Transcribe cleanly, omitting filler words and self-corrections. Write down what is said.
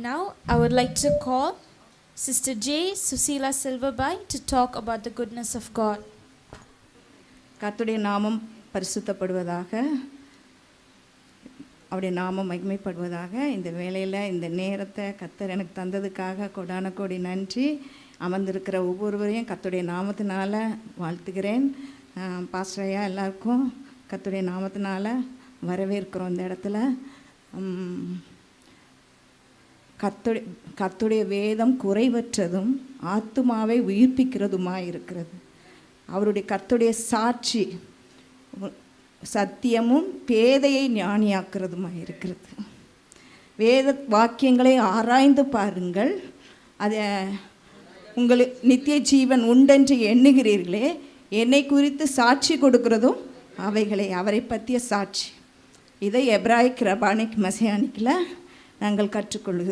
Now, I would like to call Sister J. Susila Silverbai to talk about the goodness of God. கர்த்தருடைய நாமம் பரிசுத்தப்படுவதாக, அவருடைய நாமம் மகிமைப்படுவதாக. இந்த வேளையில் இந்த நேரத்தை கர்த்தர் எனக்கு தந்ததுக்காக கொடான கோடி நன்றி. அமர்ந்திருக்கிற ஒவ்வொருவரையும் கர்த்தருடைய நாமத்தினால வாழ்த்துகிறேன். பாஸ்டர் ஐயா எல்லாருக்கும் கர்த்தருடைய நாமத்தினால வரவேற்கிறோம். இந்த இடத்துல கர்த்தருடைய வேதம் குறைவற்றதும் ஆத்துமாவை உயிர்ப்பிக்கிறதுமாய் இருக்கிறது. அவருடைய கர்த்தருடைய சாட்சி சத்தியமும் பேதையை ஞானியாக்குறதுமாய் இருக்கிறது. வேத வாக்கியங்களை ஆராய்ந்து பாருங்கள், அதை உங்களுக்கு நித்திய ஜீவன் உண்டென்று எண்ணுகிறீர்களே, என்னை குறித்து சாட்சி கொடுக்கிறதும் அவைகளை, அவரை பற்றிய சாட்சி. இதை எப்ராயிக் ரபானிக் மெசியானிக்கில் நாங்கள் கற்றுக்கொள்கிறோம்.